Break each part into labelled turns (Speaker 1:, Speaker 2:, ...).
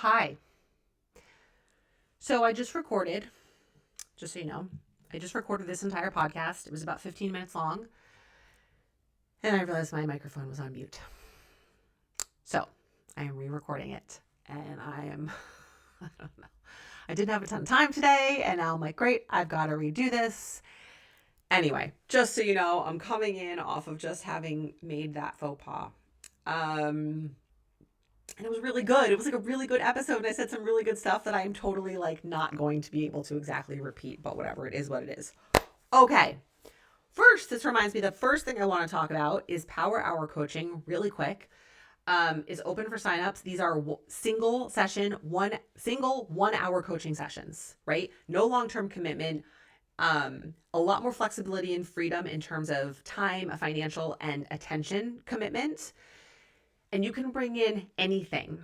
Speaker 1: Hi. So I just recorded, just so you know, I just recorded this entire podcast. It was about 15 minutes long. And I realized my microphone was on mute. So I am re-recording it. And I don't know. I didn't have a ton of time today. And now I'm like, great, I've got to redo this. Anyway, just so you know, I'm coming in off of just having made that faux pas. And it was really good. It was like a really good episode. And I said some really good stuff that I am totally like not going to be able to exactly repeat, but whatever, it is what it is. Okay. First, this reminds me, the first thing I want to talk about is Power Hour coaching really quick. Is open for signups. These are single 1 hour coaching sessions, right? No long-term commitment. A lot more flexibility and freedom in terms of time, a financial and attention commitment. And you can bring in anything.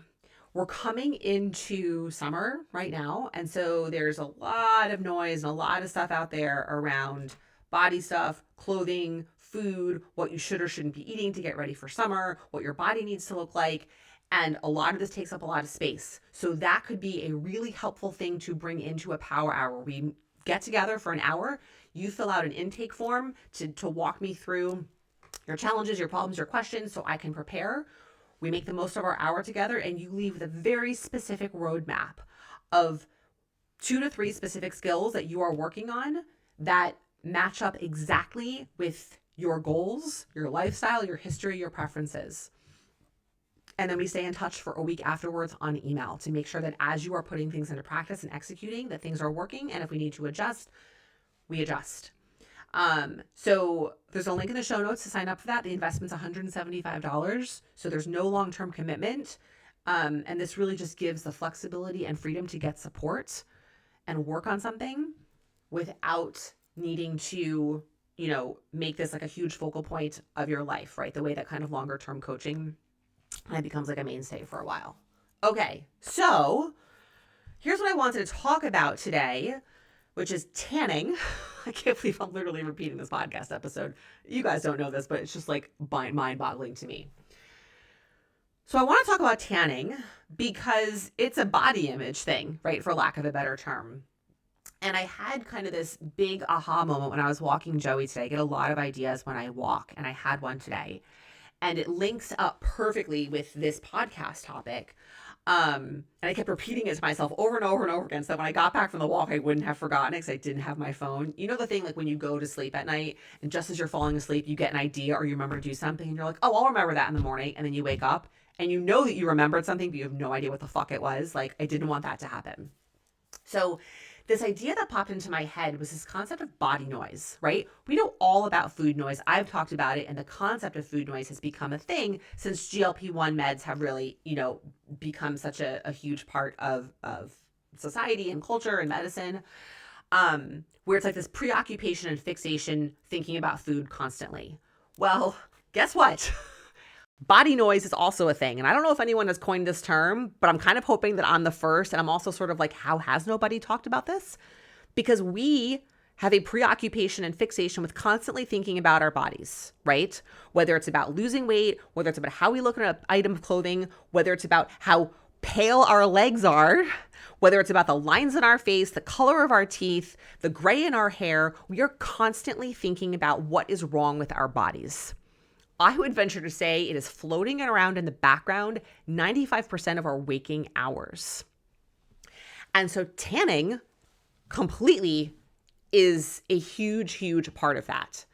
Speaker 1: We're coming into summer right now. And so there's a lot of noise and a lot of stuff out there around body stuff, clothing, food, what you should or shouldn't be eating to get ready for summer, what your body needs to look like. And a lot of this takes up a lot of space. So that could be a really helpful thing to bring into a power hour. We get together for an hour. You fill out an intake form to walk me through your challenges, your problems, your questions, so I can prepare. We make the most of our hour together, and you leave with a very specific roadmap of 2 to 3 specific skills that you are working on that match up exactly with your goals, your lifestyle, your history, your preferences. And then we stay in touch for a week afterwards on email to make sure that as you are putting things into practice and executing, that things are working. And if we need to adjust, we adjust. So there's a link in the show notes to sign up for that. The investment's $175. So there's no long-term commitment. And this really just gives the flexibility and freedom to get support and work on something without needing to, make this like a huge focal point of your life, right? The way that kind of longer term coaching kind of becomes like a mainstay for a while. Okay. So here's what I wanted to talk about today, which is tanning. I can't believe I'm literally repeating this podcast episode. You guys don't know this, but it's just like mind-boggling to me. So I want to talk about tanning because it's a body image thing, right? For lack of a better term. And I had kind of this big aha moment when I was walking Joey today. I get a lot of ideas when I walk, and I had one today. And it links up perfectly with this podcast topic. And I kept repeating it to myself over and over and over again. So when I got back from the walk, I wouldn't have forgotten it because I didn't have my phone. You know the thing, like when you go to sleep at night and just as you're falling asleep, you get an idea or you remember to do something and you're like, oh, I'll remember that in the morning. And then you wake up and you know that you remembered something, but you have no idea what the fuck it was. Like, I didn't want that to happen. So this idea that popped into my head was this concept of body noise, right? We know all about food noise. I've talked about it, and the concept of food noise has become a thing since GLP-1 meds have really, become such a huge part of society and culture and medicine, where it's like this preoccupation and fixation thinking about food constantly. Well, guess what? Body noise is also a thing. And I don't know if anyone has coined this term, but I'm kind of hoping that I'm the first. And I'm also sort of like, how has nobody talked about this? Because we have a preoccupation and fixation with constantly thinking about our bodies, right? Whether it's about losing weight, whether it's about how we look at an item of clothing, whether it's about how pale our legs are, whether it's about the lines in our face, the color of our teeth, the gray in our hair, we are constantly thinking about what is wrong with our bodies. I would venture to say it is floating around in the background 95% of our waking hours. And so tanning completely is a huge, huge part of that.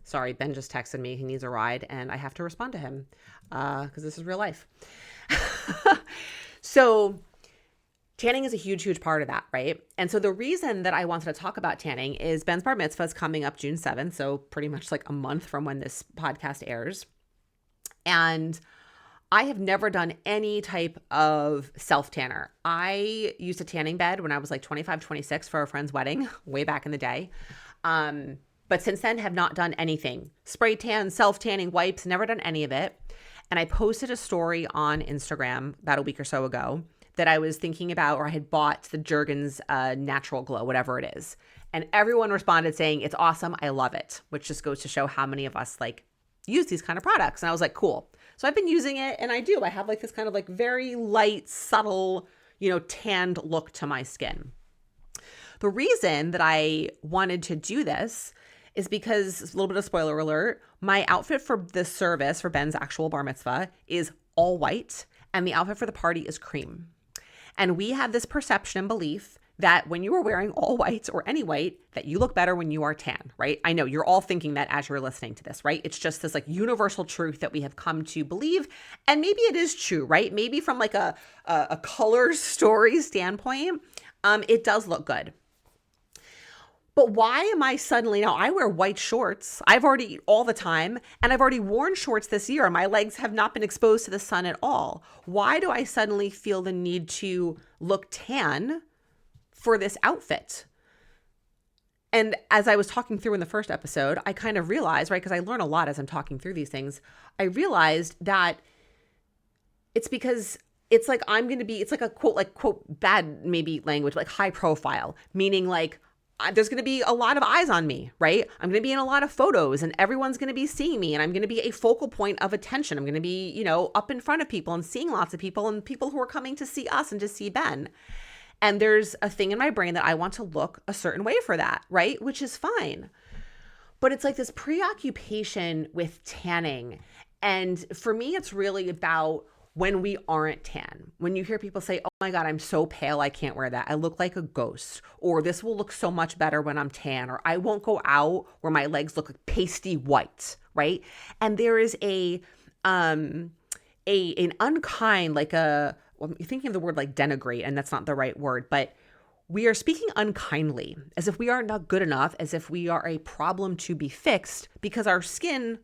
Speaker 1: Sorry, Ben just texted me. He needs a ride and I have to respond to him because this is real life. So tanning is a huge, huge part of that, right? And so the reason that I wanted to talk about tanning is Ben's bar mitzvah is coming up June 7th, so pretty much like a month from when this podcast airs. And I have never done any type of self-tanner. I used a tanning bed when I was like 25, 26 for a friend's wedding way back in the day. But since then have not done anything. Spray tan, self-tanning, wipes, never done any of it. And I posted a story on Instagram about a week or so ago that I was thinking about, or I had bought the Jergens Natural Glow, whatever it is. And everyone responded saying, it's awesome. I love it, which just goes to show how many of us like use these kind of products. And I was like, cool. So I've been using it, and I have like this kind of like very light, subtle, tanned look to my skin. The reason that I wanted to do this is because, a little bit of spoiler alert, my outfit for this service, for Ben's actual bar mitzvah, is all white, and the outfit for the party is cream. And we have this perception and belief that when you are wearing all white or any white, that you look better when you are tan, right? I know you're all thinking that as you're listening to this, right? It's just this like universal truth that we have come to believe. And maybe it is true, right? Maybe from like a color story standpoint, it does look good. But why am I suddenly, now I wear white shorts. I've already, all the time, and I've already worn shorts this year. My legs have not been exposed to the sun at all. Why do I suddenly feel the need to look tan for this outfit? And as I was talking through in the first episode, I kind of realized, right, because I learn a lot as I'm talking through these things, I realized that it's because it's like it's like a quote, bad maybe language, like high profile, meaning like, there's going to be a lot of eyes on me, right? I'm going to be in a lot of photos, and everyone's going to be seeing me, and I'm going to be a focal point of attention. I'm going to be, up in front of people and seeing lots of people, and people who are coming to see us and to see Ben. And there's a thing in my brain that I want to look a certain way for that, right? Which is fine. But it's like this preoccupation with tanning. And for me, it's really about when we aren't tan. When you hear people say, oh my God, I'm so pale, I can't wear that. I look like a ghost. Or this will look so much better when I'm tan. Or I won't go out where my legs look like pasty white, right? And there is an unkind, like you're thinking of the word like denigrate, and that's not the right word, but we are speaking unkindly, as if we are not good enough, as if we are a problem to be fixed because our skin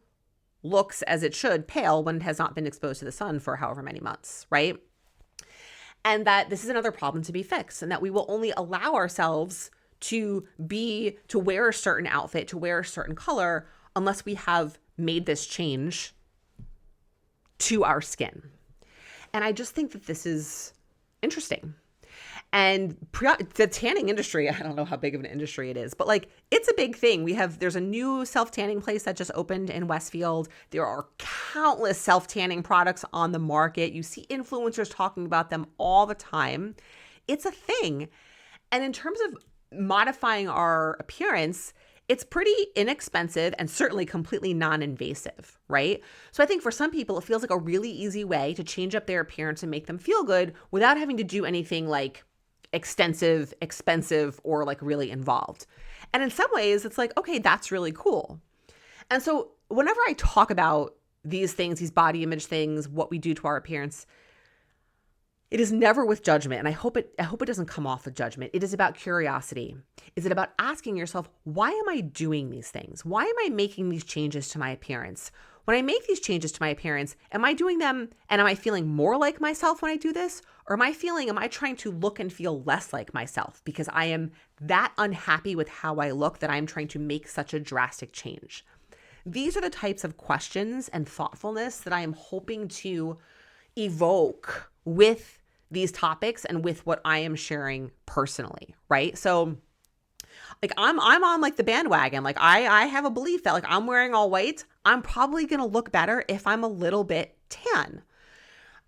Speaker 1: looks as it should, pale, when it has not been exposed to the sun for however many months, right? And that this is another problem to be fixed, and that we will only allow ourselves to wear a certain outfit, to wear a certain color, unless we have made this change to our skin. And I just think that this is interesting. And the tanning industry, I don't know how big of an industry it is, but like it's a big thing. There's a new self-tanning place that just opened in Westfield. There are countless self-tanning products on the market. You see influencers talking about them all the time. It's a thing. And in terms of modifying our appearance, it's pretty inexpensive and certainly completely non-invasive, right? So I think for some people, it feels like a really easy way to change up their appearance and make them feel good without having to do anything like extensive, expensive, or like really involved. And in some ways, it's like, okay, that's really cool. And so whenever I talk about these things, these body image things, what we do to our appearance, it is never with judgment. And I hope it doesn't come off with judgment. It is about curiosity. Is it about asking yourself, why am I doing these things? Why am I making these changes to my appearance? When I make these changes to my appearance, am I doing them and am I feeling more like myself when I do this? Or am I trying to look and feel less like myself because I am that unhappy with how I look that I'm trying to make such a drastic change? These are the types of questions and thoughtfulness that I am hoping to evoke with these topics and with what I am sharing personally, right? So like I'm on like the bandwagon. Like I have a belief that like I'm wearing all white, I'm probably going to look better if I'm a little bit tan.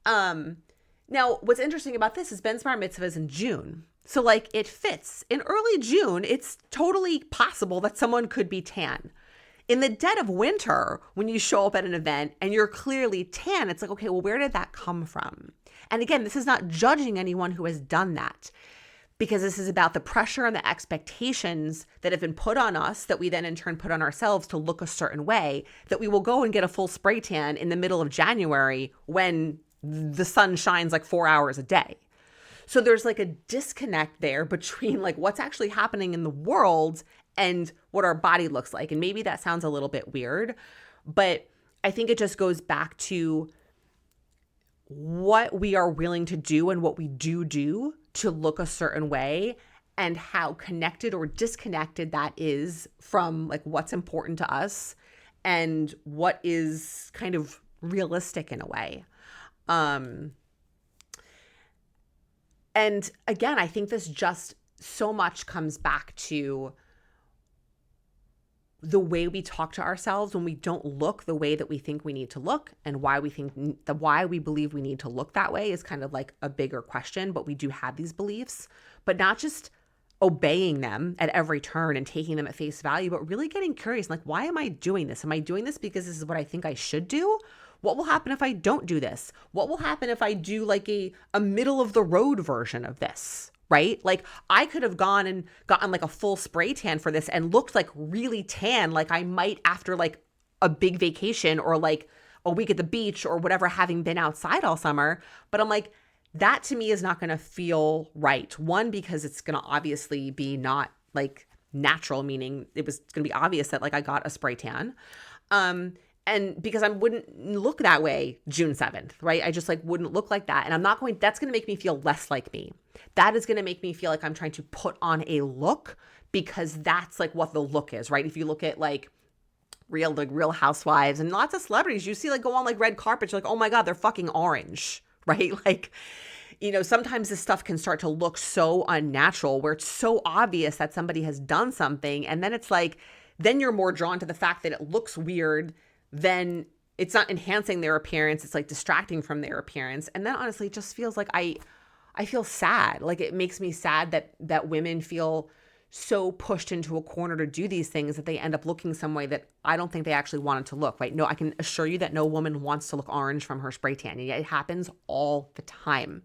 Speaker 1: Now what's interesting about this is Ben's bar mitzvah is in June. So like it fits. In early June, it's totally possible that someone could be tan. In the dead of winter, when you show up at an event and you're clearly tan, it's like, okay, well, where did that come from? And again, this is not judging anyone who has done that, because this is about the pressure and the expectations that have been put on us that we then in turn put on ourselves to look a certain way, that we will go and get a full spray tan in the middle of January when the sun shines like 4 hours a day. So there's like a disconnect there between like what's actually happening in the world and what our body looks like. And maybe that sounds a little bit weird, but I think it just goes back to what we are willing to do and what we do to look a certain way, and how connected or disconnected that is from like what's important to us and what is kind of realistic in a way. And again, I think this just so much comes back to the way we talk to ourselves when we don't look the way that we think we need to look, and why we believe we need to look that way is kind of like a bigger question, but we do have these beliefs, but not just obeying them at every turn and taking them at face value, but really getting curious, like, why am I doing this? Am I doing this because this is what I think I should do? What will happen if I don't do this? What will happen if I do like a middle of the road version of this? Right? Like, I could have gone and gotten like a full spray tan for this and looked like really tan, like I might after like a big vacation or like a week at the beach or whatever, having been outside all summer. But I'm like, that to me is not going to feel right. One, because it's going to obviously be not like natural, meaning it was going to be obvious that like I got a spray tan. And because I wouldn't look that way June 7th, right? I just like wouldn't look like that. And that's going to make me feel less like me. That is going to make me feel like I'm trying to put on a look, because that's like what the look is, right? If you look at like real housewives and lots of celebrities, you see like go on like red carpets, you're like, oh my God, they're fucking orange, right? Like, you know, sometimes this stuff can start to look so unnatural where it's so obvious that somebody has done something. And then it's like, then you're more drawn to the fact that it looks weird. Then it's not enhancing their appearance. It's like distracting from their appearance. And then honestly, it just feels like I feel sad. Like, it makes me sad that women feel so pushed into a corner to do these things that they end up looking some way that I don't think they actually wanted to look, right? No, I can assure you that no woman wants to look orange from her spray tan. And yet it happens all the time.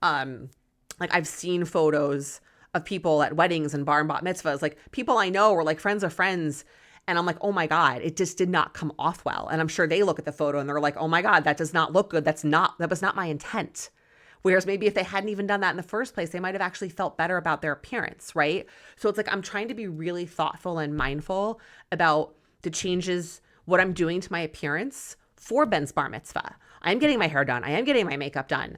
Speaker 1: Like, I've seen photos of people at weddings and bar and bat mitzvahs, like people I know or like friends of friends. And I'm like, oh my God, it just did not come off well. And I'm sure they look at the photo and they're like, oh my God, that does not look good. That was not my intent. Whereas maybe if they hadn't even done that in the first place, they might have actually felt better about their appearance, right? So it's like, I'm trying to be really thoughtful and mindful about the changes, what I'm doing to my appearance for Ben's bar mitzvah. I'm getting my hair done. I am getting my makeup done.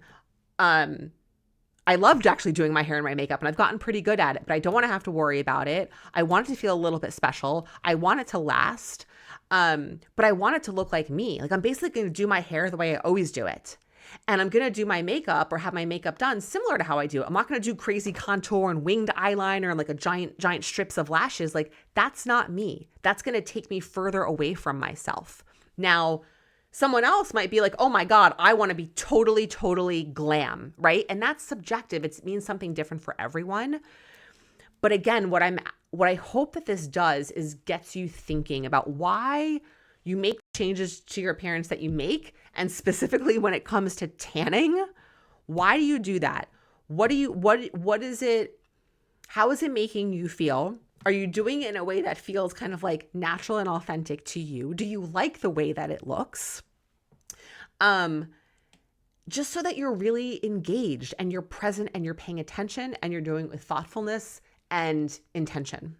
Speaker 1: I loved actually doing my hair and my makeup, and I've gotten pretty good at it, but I don't want to have to worry about it. I want it to feel a little bit special. I want it to last, but I want it to look like me. Like, I'm basically going to do my hair the way I always do it. And I'm going to do my makeup or have my makeup done similar to how I do it. I'm not going to do crazy contour and winged eyeliner and like a giant strips of lashes. Like, that's not me. That's going to take me further away from myself. Now, someone else might be like, oh my God, I want to be totally, totally glam, right? And that's subjective. It means something different for everyone. But again, what I hope that this does is gets you thinking about why you make changes to your appearance that you make. And specifically when it comes to tanning, why do you do that? What is it? How is it making you feel? Are you doing it in a way that feels kind of like natural and authentic to you? Do you like the way that it looks? Just so that you're really engaged and you're present and you're paying attention and you're doing it with thoughtfulness and intention.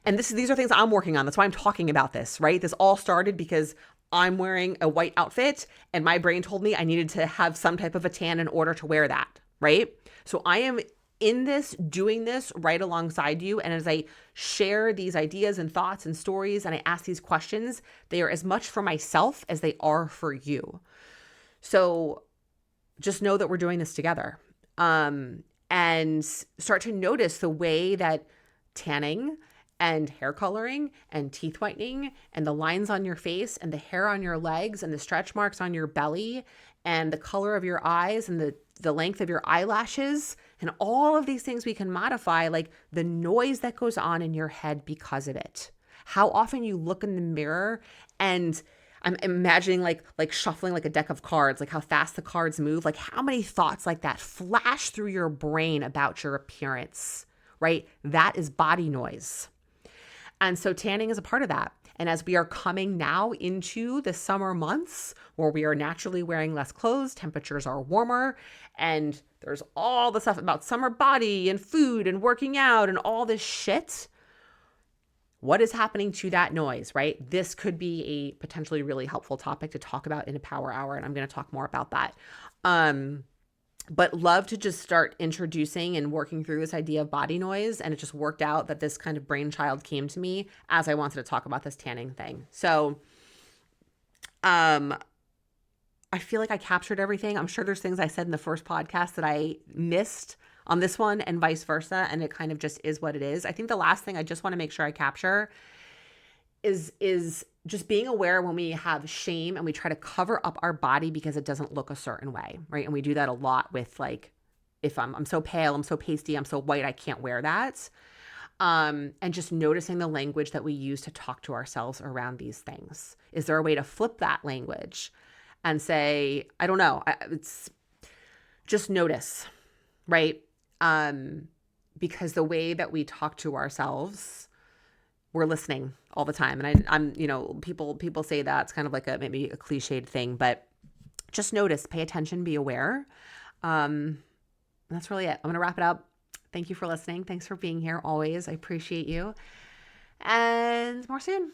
Speaker 1: And these are things I'm working on. That's why I'm talking about this, right? This all started because I'm wearing a white outfit and my brain told me I needed to have some type of a tan in order to wear that, right? So I am in this, doing this right alongside you. And as I share these ideas and thoughts and stories and I ask these questions, they are as much for myself as they are for you. So just know that we're doing this together. And start to notice the way that tanning and hair coloring and teeth whitening and the lines on your face and the hair on your legs and the stretch marks on your belly and the color of your eyes and the length of your eyelashes and all of these things we can modify, like the noise that goes on in your head because of it. How often you look in the mirror and I'm imagining like shuffling like a deck of cards, like how fast the cards move, like how many thoughts like that flash through your brain about your appearance, right? That is body noise. And so tanning is a part of that. And as we are coming now into the summer months where we are naturally wearing less clothes, temperatures are warmer, and there's all the stuff about summer body and food and working out and all this shit. What is happening to that noise, right? This could be a potentially really helpful topic to talk about in a power hour, and I'm going to talk more about that. But love to just start introducing and working through this idea of body noise. And it just worked out that this kind of brainchild came to me as I wanted to talk about this tanning thing. So I feel like I captured everything. I'm sure there's things I said in the first podcast that I missed on this one and vice versa. And it kind of just is what it is. I think the last thing I just want to make sure I capture is just being aware when we have shame and we try to cover up our body because it doesn't look a certain way, right? And we do that a lot with like, if I'm so pale, I'm so pasty, I'm so white, I can't wear that. And just noticing the language that we use to talk to ourselves around these things. Is there a way to flip that language and say, I don't know, it's just notice, right? Because the way that we talk to ourselves, we're listening all the time. And I'm, people say that it's kind of like maybe a cliched thing, but just notice, pay attention, be aware. That's really it. I'm going to wrap it up. Thank you for listening. Thanks for being here always. I appreciate you. And more soon.